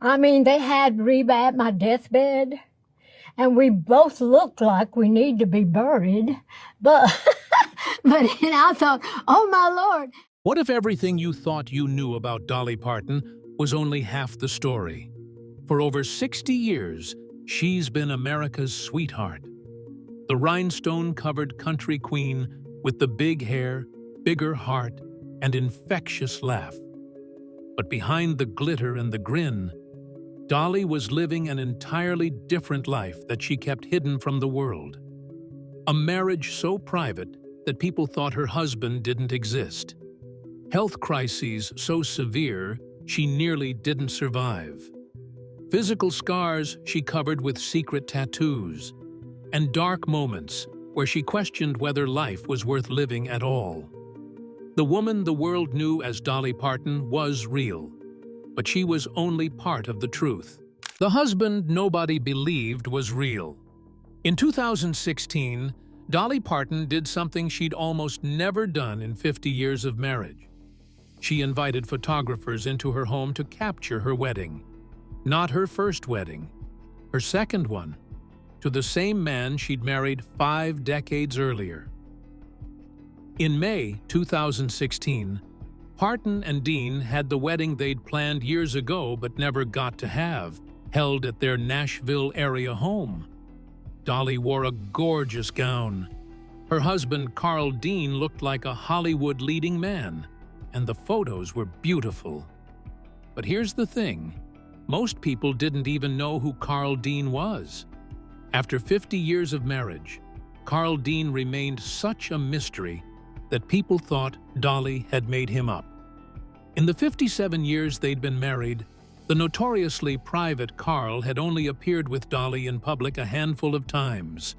I mean, they had Reba at my deathbed, and we both looked like we need to be buried. But, I thought, oh my Lord. What if everything you thought you knew about Dolly Parton was only half the story? For over 60 years, she's been America's sweetheart. The rhinestone-covered country queen with the big hair, bigger heart, and infectious laugh. But behind the glitter and the grin, Dolly was living an entirely different life that she kept hidden from the world. A marriage so private that people thought her husband didn't exist. Health crises so severe she nearly didn't survive. Physical scars she covered with secret tattoos. And dark moments where she questioned whether life was worth living at all. The woman the world knew as Dolly Parton was real, but she was only part of the truth. The husband nobody believed was real. In 2016, Dolly Parton did something she'd almost never done in 50 years of marriage. She invited photographers into her home to capture her wedding. Not her first wedding, her second one, to the same man she'd married 5 decades earlier. In May 2016, Parton and Dean had the wedding they'd planned years ago but never got to have, held at their Nashville area home. Dolly wore a gorgeous gown. Her husband, Carl Dean, looked like a Hollywood leading man, and the photos were beautiful. But here's the thing, most people didn't even know who Carl Dean was. After 50 years of marriage, Carl Dean remained such a mystery that people thought Dolly had made him up. In the 57 years they'd been married, the notoriously private Carl had only appeared with Dolly in public a handful of times.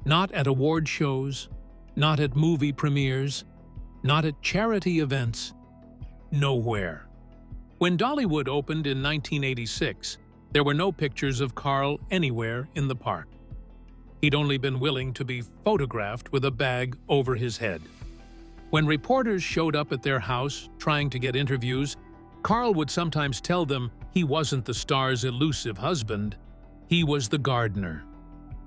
Not at award shows, not at movie premieres, not at charity events, nowhere. When Dollywood opened in 1986, there were no pictures of Carl anywhere in the park. He'd only been willing to be photographed with a bag over his head. When reporters showed up at their house trying to get interviews, Carl would sometimes tell them he wasn't the star's elusive husband, he was the gardener.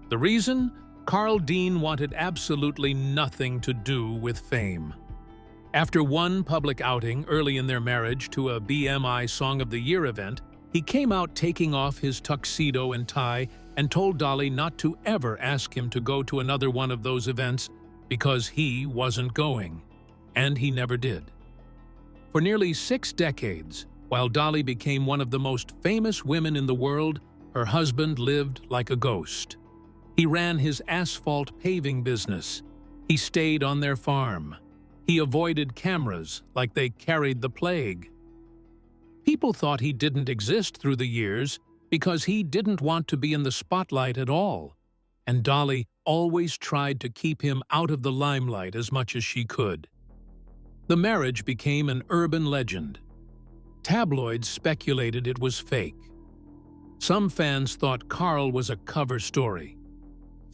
The reason? Carl Dean wanted absolutely nothing to do with fame. After one public outing early in their marriage to a BMI Song of the Year event, he came out taking off his tuxedo and tie and told Dolly not to ever ask him to go to another one of those events because he wasn't going. And he never did. For nearly 6 decades, while Dolly became one of the most famous women in the world, her husband lived like a ghost. He ran his asphalt paving business. He stayed on their farm. He avoided cameras like they carried the plague. People thought he didn't exist through the years because he didn't want to be in the spotlight at all, and Dolly always tried to keep him out of the limelight as much as she could. The marriage became an urban legend. Tabloids speculated it was fake. Some fans thought Carl was a cover story.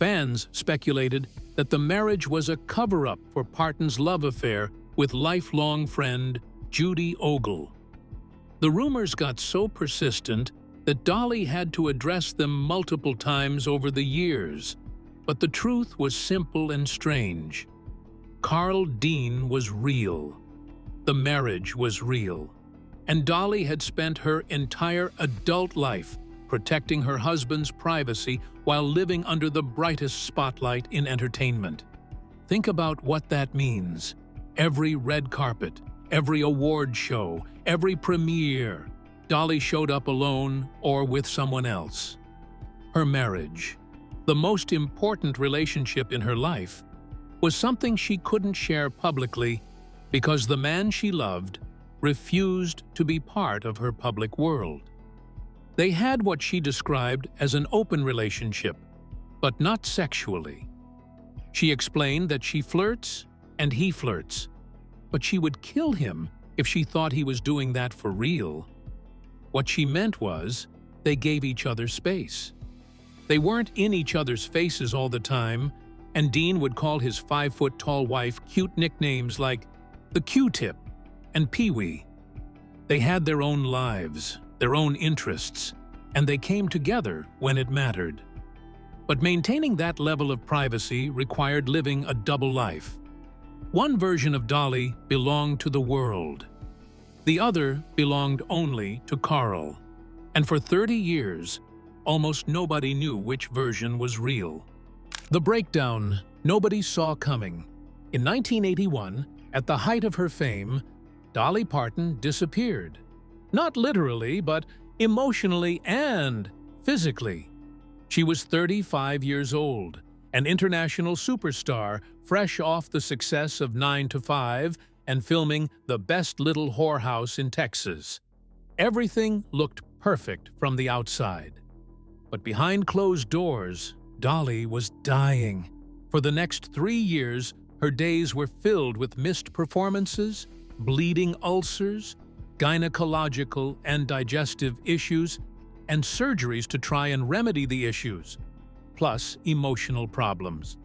Fans speculated that the marriage was a cover-up for Parton's love affair with lifelong friend Judy Ogle. The rumors got so persistent that Dolly had to address them multiple times over the years, but the truth was simple and strange. Carl Dean was real. The marriage was real. And Dolly had spent her entire adult life protecting her husband's privacy while living under the brightest spotlight in entertainment. Think about what that means. Every red carpet, every award show, every premiere, Dolly showed up alone or with someone else. Her marriage, the most important relationship in her life, was something she couldn't share publicly because the man she loved refused to be part of her public world. They had what she described as an open relationship, but not sexually. She explained that she flirts and he flirts, but she would kill him if she thought he was doing that for real. What she meant was, they gave each other space. They weren't in each other's faces all the time, and Dean would call his 5-foot-tall wife cute nicknames like the Q-tip and Pee-wee. They had their own lives, their own interests, and they came together when it mattered. But maintaining that level of privacy required living a double life. One version of Dolly belonged to the world. The other belonged only to Carl. And for 30 years, almost nobody knew which version was real. The breakdown nobody saw coming. In 1981, at the height of her fame, Dolly Parton disappeared. Not literally, but emotionally and physically. She was 35 years old, an international superstar, fresh off the success of 9 to 5 and filming The Best Little Whorehouse in Texas. Everything looked perfect from the outside. But behind closed doors, Dolly was dying. For the next 3 years, her days were filled with missed performances, bleeding ulcers, gynecological and digestive issues, and surgeries to try and remedy the issues, plus emotional problems.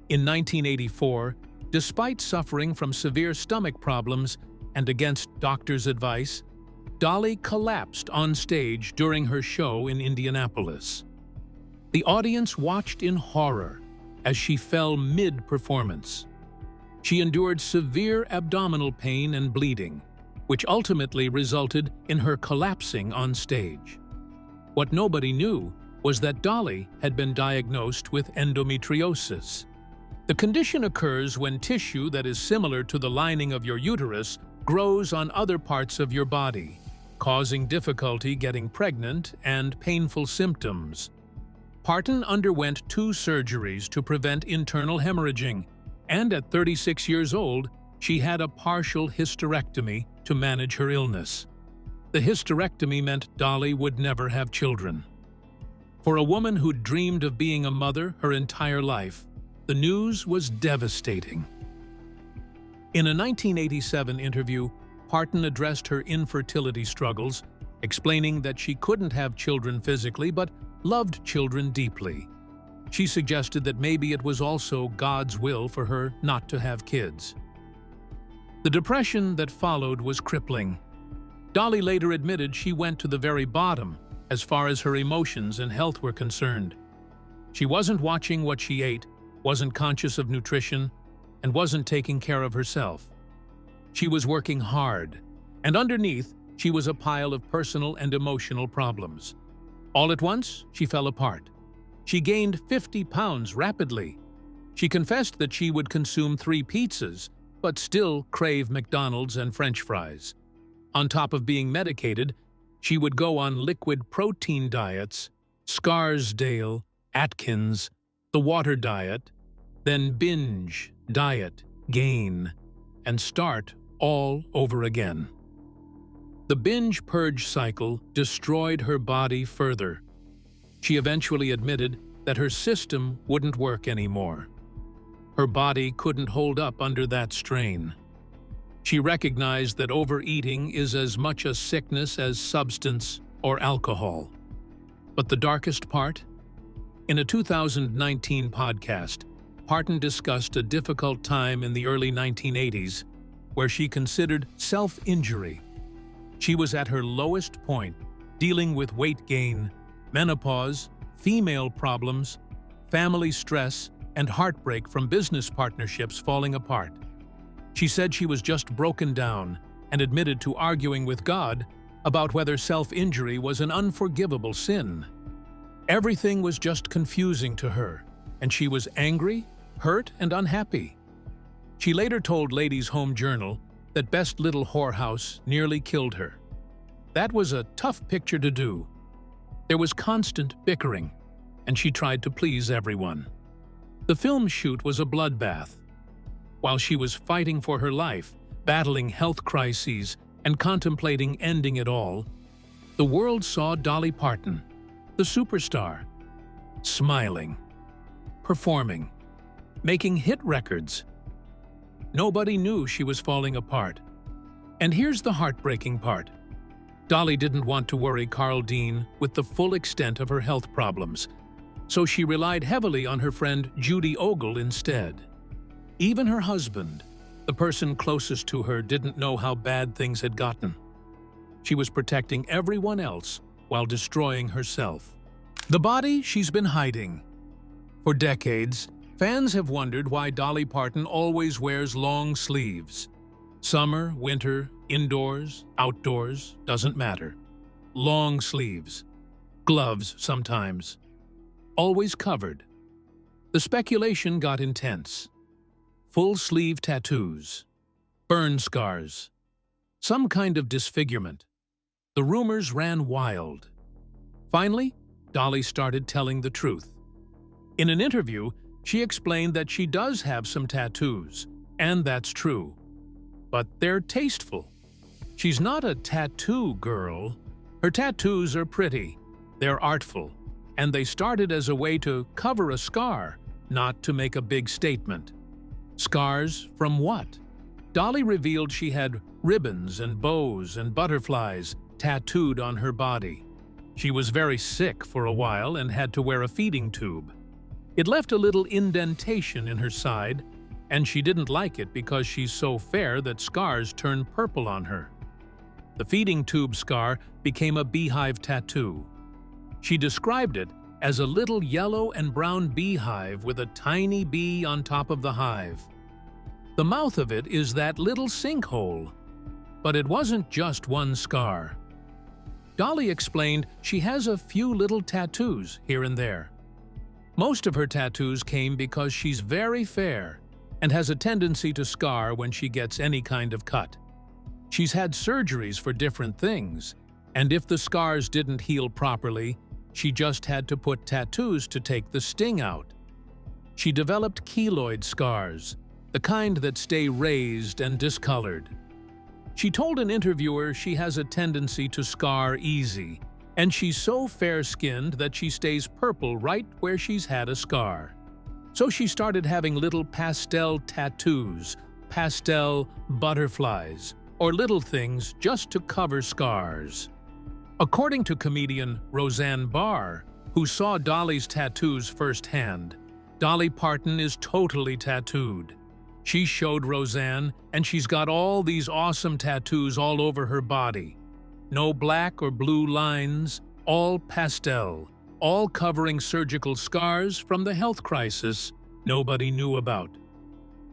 In 1984, despite suffering from severe stomach problems and against doctors' advice, Dolly collapsed on stage during her show in Indianapolis. The audience watched in horror as she fell mid-performance. She endured severe abdominal pain and bleeding, which ultimately resulted in her collapsing on stage. What nobody knew was that Dolly had been diagnosed with endometriosis. The condition occurs when tissue that is similar to the lining of your uterus grows on other parts of your body, causing difficulty getting pregnant and painful symptoms. Parton underwent 2 surgeries to prevent internal hemorrhaging, and at 36 years old, she had a partial hysterectomy to manage her illness. The hysterectomy meant Dolly would never have children. For a woman who dreamed of being a mother her entire life, the news was devastating. In a 1987 interview, Parton addressed her infertility struggles, explaining that she couldn't have children physically but loved children deeply. She suggested that maybe it was also God's will for her not to have kids. The depression that followed was crippling. Dolly later admitted she went to the very bottom as far as her emotions and health were concerned. She wasn't watching what she ate, wasn't conscious of nutrition, and wasn't taking care of herself. She was working hard, and underneath, she was a pile of personal and emotional problems. All at once, she fell apart. She gained 50 pounds rapidly. She confessed that she would consume 3 pizzas, but still crave McDonald's and French fries. On top of being medicated, she would go on liquid protein diets, Scarsdale, Atkins, the water diet, then binge, diet, gain, and start all over again. The binge purge cycle destroyed her body further. She eventually admitted that her system wouldn't work anymore. Her body couldn't hold up under that strain. She recognized that overeating is as much a sickness as substance or alcohol. But the darkest part? In a 2019 podcast, Parton discussed a difficult time in the early 1980s where she considered self-injury. She was at her lowest point, dealing with weight gain, menopause, female problems, family stress, and heartbreak from business partnerships falling apart. She said she was just broken down and admitted to arguing with God about whether self-injury was an unforgivable sin. Everything was just confusing to her, and she was angry, hurt, and unhappy. She later told Ladies' Home Journal that Best Little Whorehouse nearly killed her. That was a tough picture to do. There was constant bickering, and she tried to please everyone. The film shoot was a bloodbath. While she was fighting for her life, battling health crises, and contemplating ending it all, the world saw Dolly Parton, the superstar, smiling, performing, making hit records. Nobody knew she was falling apart. And here's the heartbreaking part. Dolly didn't want to worry Carl Dean with the full extent of her health problems, so she relied heavily on her friend Judy Ogle instead. Even her husband, the person closest to her, didn't know how bad things had gotten. She was protecting everyone else while destroying herself. The body she's been hiding. For decades, fans have wondered why Dolly Parton always wears long sleeves. Summer, winter, indoors, outdoors, doesn't matter. Long sleeves. Gloves sometimes. Always covered. The speculation got intense. Full-sleeve tattoos. Burn scars. Some kind of disfigurement. The rumors ran wild. Finally, Dolly started telling the truth. In an interview, she explained that she does have some tattoos, and that's true. But they're tasteful. She's not a tattoo girl. Her tattoos are pretty, they're artful, and they started as a way to cover a scar, not to make a big statement. Scars from what? Dolly revealed she had ribbons and bows and butterflies tattooed on her body. She was very sick for a while and had to wear a feeding tube. It left a little indentation in her side, and she didn't like it because she's so fair that scars turn purple on her. The feeding tube scar became a beehive tattoo. She described it as a little yellow and brown beehive with a tiny bee on top of the hive. The mouth of it is that little sinkhole. But it wasn't just one scar. Dolly explained she has a few little tattoos here and there. Most of her tattoos came because she's very fair and has a tendency to scar when she gets any kind of cut. She's had surgeries for different things, and if the scars didn't heal properly, she just had to put tattoos to take the sting out. She developed keloid scars, the kind that stay raised and discolored. She told an interviewer she has a tendency to scar easy, and she's so fair-skinned that she stays purple right where she's had a scar. So she started having little pastel tattoos, pastel butterflies, or little things just to cover scars. According to comedian Roseanne Barr, who saw Dolly's tattoos firsthand, Dolly Parton is totally tattooed. She showed Roseanne, and she's got all these awesome tattoos all over her body. No black or blue lines, all pastel, all covering surgical scars from the health crisis nobody knew about.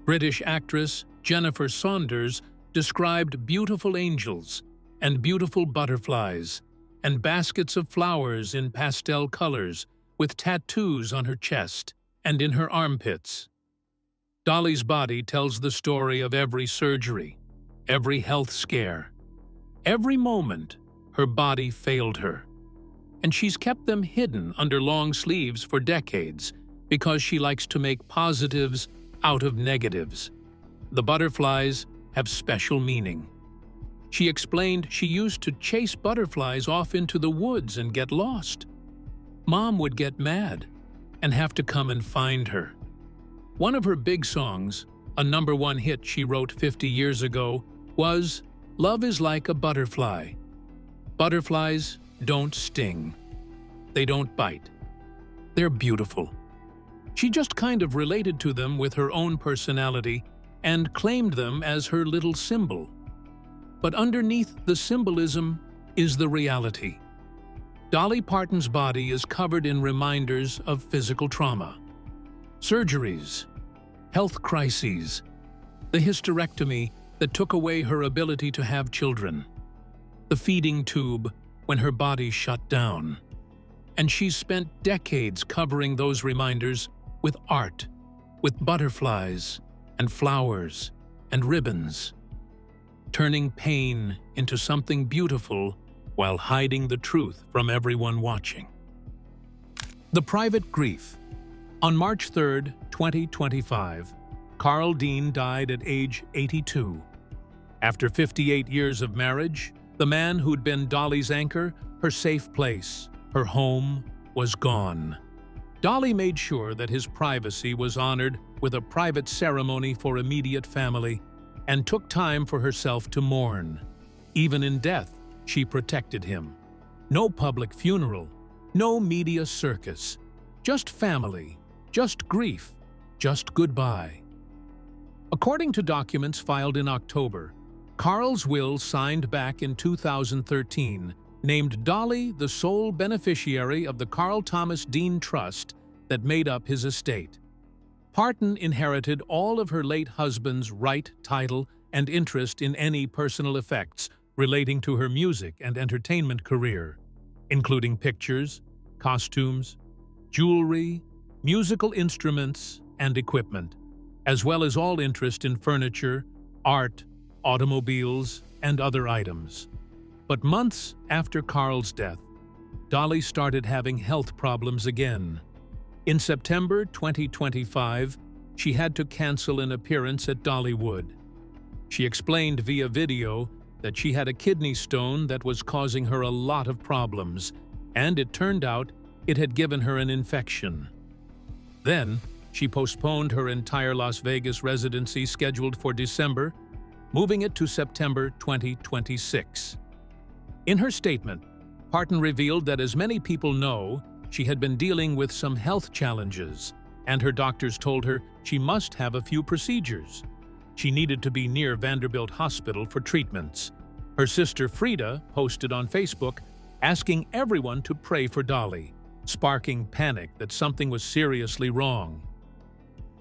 British actress Jennifer Saunders described beautiful angels and beautiful butterflies and baskets of flowers in pastel colors with tattoos on her chest and in her armpits. Dolly's body tells the story of every surgery, every health scare. Every moment, her body failed her. And she's kept them hidden under long sleeves for decades because she likes to make positives out of negatives. The butterflies have special meaning. She explained she used to chase butterflies off into the woods and get lost. Mom would get mad and have to come and find her. One of her big songs, a #1 hit she wrote 50 years ago, was "Love is like a butterfly. Butterflies don't sting. They don't bite. They're beautiful." She just kind of related to them with her own personality and claimed them as her little symbol. But underneath the symbolism is the reality. Dolly Parton's body is covered in reminders of physical trauma. Surgeries, health crises, the hysterectomy that took away her ability to have children, the feeding tube when her body shut down. And she's spent decades covering those reminders with art, with butterflies and flowers and ribbons, turning pain into something beautiful while hiding the truth from everyone watching. The private grief. On March 3, 2025, Carl Dean died at age 82. After 58 years of marriage, the man who'd been Dolly's anchor, her safe place, her home, was gone. Dolly made sure that his privacy was honored with a private ceremony for immediate family and took time for herself to mourn. Even in death, she protected him. No public funeral, no media circus, just family, just grief, just goodbye. According to documents filed in October, Carl's will, signed back in 2013, named Dolly the sole beneficiary of the Carl Thomas Dean Trust that made up his estate. Parton inherited all of her late husband's right, title, and interest in any personal effects relating to her music and entertainment career, including pictures, costumes, jewelry, musical instruments, and equipment, as well as all interest in furniture, art, automobiles, and other items. But months after Carl's death, Dolly started having health problems again. In September 2025, she had to cancel an appearance at Dollywood. She explained via video that she had a kidney stone that was causing her a lot of problems, and it turned out it had given her an infection. Then, she postponed her entire Las Vegas residency scheduled for December, moving it to September 2026. In her statement, Parton revealed that, as many people know, she had been dealing with some health challenges, and her doctors told her she must have a few procedures. She needed to be near Vanderbilt Hospital for treatments. Her sister Frida posted on Facebook asking everyone to pray for Dolly, sparking panic that something was seriously wrong.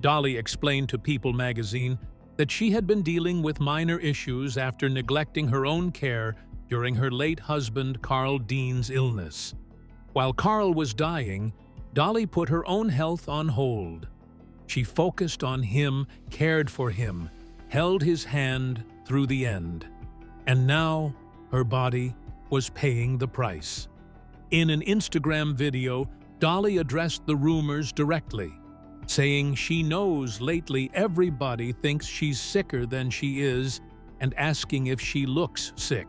Dolly explained to People magazine that she had been dealing with minor issues after neglecting her own care during her late husband Carl Dean's illness. While Carl was dying, Dolly put her own health on hold. She focused on him, cared for him, held his hand through the end. And now, her body was paying the price. In an Instagram video, Dolly addressed the rumors directly, saying she knows lately everybody thinks she's sicker than she is and asking if she looks sick.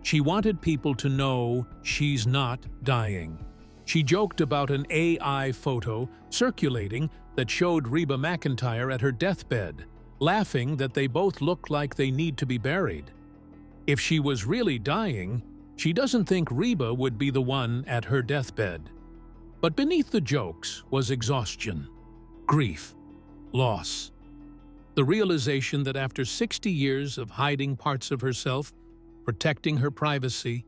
She wanted people to know she's not dying. She joked about an AI photo circulating that showed Reba McEntire at her deathbed, laughing that they both look like they need to be buried. If she was really dying, she doesn't think Reba would be the one at her deathbed. But beneath the jokes was exhaustion, grief, loss. The realization that after 60 years of hiding parts of herself, protecting her privacy,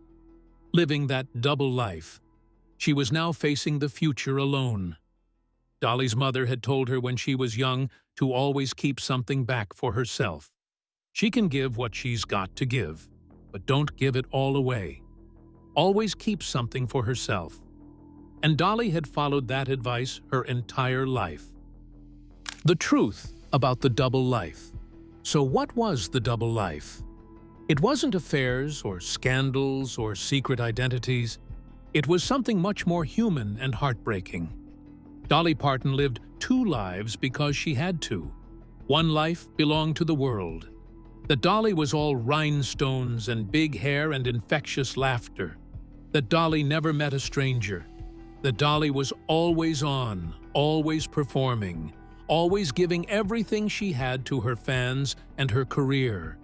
living that double life, she was now facing the future alone. Dolly's mother had told her when she was young to always keep something back for herself. She can give what she's got to give, but don't give it all away. Always keep something for herself. And Dolly had followed that advice her entire life. The truth about the double life. So what was the double life? It wasn't affairs or scandals or secret identities. It was something much more human and heartbreaking. Dolly Parton lived two lives because she had to. One life belonged to the world. That Dolly was all rhinestones and big hair and infectious laughter. That Dolly never met a stranger. That Dolly was always on, always performing, always giving everything she had to her fans and her career.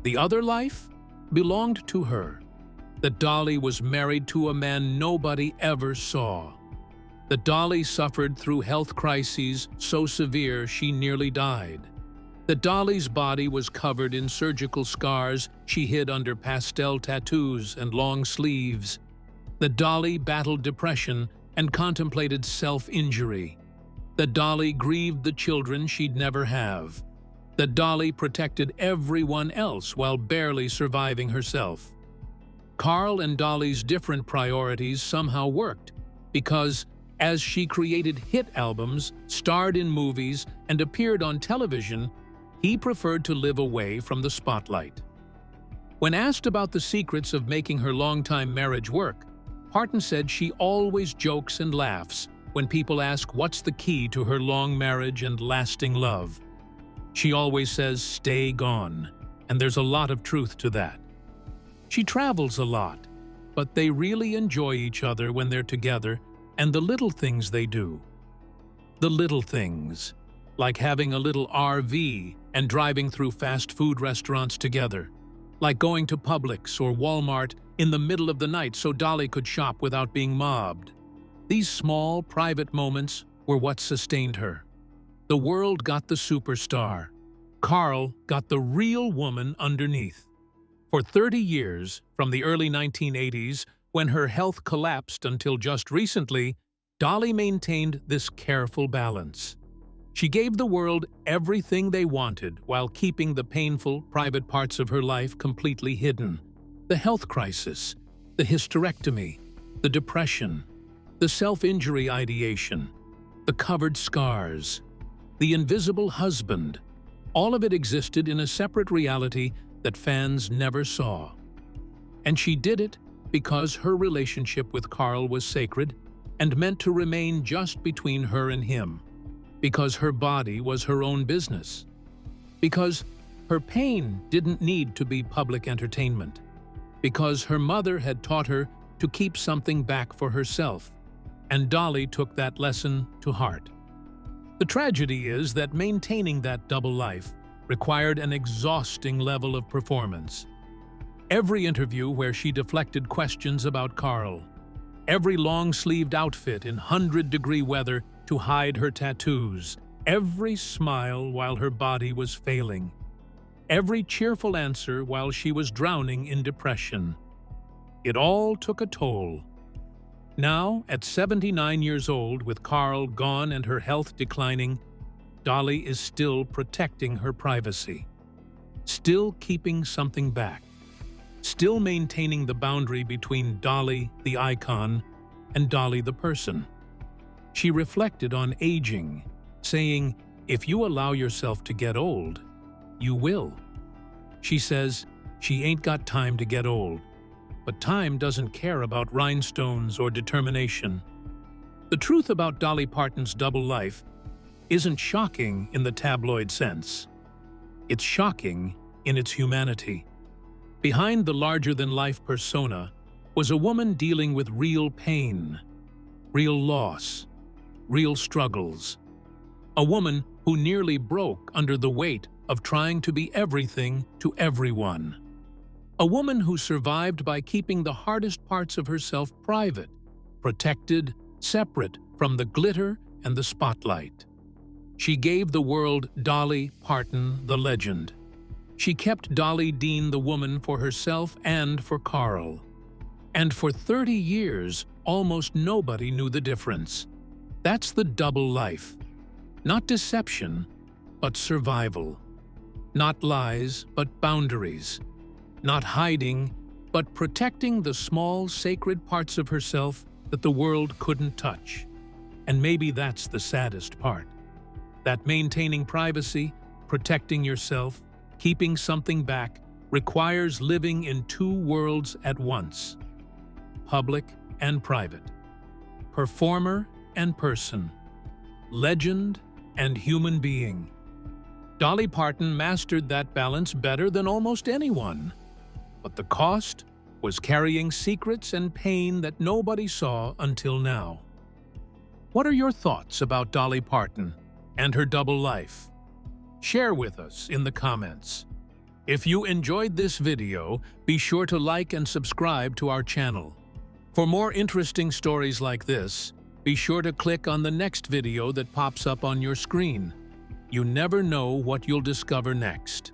The other life belonged to her. That Dolly was married to a man nobody ever saw. That Dolly suffered through health crises so severe she nearly died. That Dolly's body was covered in surgical scars she hid under pastel tattoos and long sleeves. That Dolly battled depression and contemplated self-injury. That Dolly grieved the children she'd never have. That Dolly protected everyone else while barely surviving herself. Carl and Dolly's different priorities somehow worked, because as she created hit albums, starred in movies, and appeared on television, he preferred to live away from the spotlight. When asked about the secrets of making her longtime marriage work, Parton said she always jokes and laughs when people ask what's the key to her long marriage and lasting love. She always says, "Stay gone," and there's a lot of truth to that. She travels a lot, but they really enjoy each other when they're together and the little things they do. The little things, like having a little RV and driving through fast food restaurants together, like going to Publix or Walmart in the middle of the night so Dolly could shop without being mobbed. These small, private moments were what sustained her. The world got the superstar. Carl got the real woman underneath. For 30 years, from the early 1980s, when her health collapsed until just recently, Dolly maintained this careful balance. She gave the world everything they wanted while keeping the painful, private parts of her life completely hidden. The health crisis, the hysterectomy, the depression, the self-injury ideation, the covered scars, the invisible husband. All of it existed in a separate reality that fans never saw. And she did it because her relationship with Carl was sacred and meant to remain just between her and him. Because her body was her own business. Because her pain didn't need to be public entertainment. Because her mother had taught her to keep something back for herself, and Dolly took that lesson to heart. The tragedy is that maintaining that double life required an exhausting level of performance. Every interview where she deflected questions about Carl, every long-sleeved outfit in 100-degree weather to hide her tattoos, every smile while her body was failing, every cheerful answer while she was drowning in depression. It all took a toll. Now, at 79 years old, with Carl gone and her health declining, Dolly is still protecting her privacy, still keeping something back, still maintaining the boundary between Dolly, the icon, and Dolly, the person. She reflected on aging, saying, "If you allow yourself to get old, you will." She says she ain't got time to get old, but time doesn't care about rhinestones or determination. The truth about Dolly Parton's double life isn't shocking in the tabloid sense. It's shocking in its humanity. Behind the larger-than-life persona was a woman dealing with real pain, real loss, real struggles. A woman who nearly broke under the weight of trying to be everything to everyone. A woman who survived by keeping the hardest parts of herself private, protected, separate from the glitter and the spotlight. She gave the world Dolly Parton, the legend. She kept Dolly Dean the woman for herself and for Carl. And for 30 years, almost nobody knew the difference. That's the double life. Not deception, but survival. Not lies, but boundaries. Not hiding, but protecting the small, sacred parts of herself that the world couldn't touch. And maybe that's the saddest part. That maintaining privacy, protecting yourself, keeping something back, requires living in two worlds at once. Public and private. Performer and person. Legend and human being. Dolly Parton mastered that balance better than almost anyone. But the cost was carrying secrets and pain that nobody saw until now. What are your thoughts about Dolly Parton and her double life? Share with us in the comments. If you enjoyed this video, be sure to like and subscribe to our channel. For more interesting stories like this, be sure to click on the next video that pops up on your screen. You never know what you'll discover next.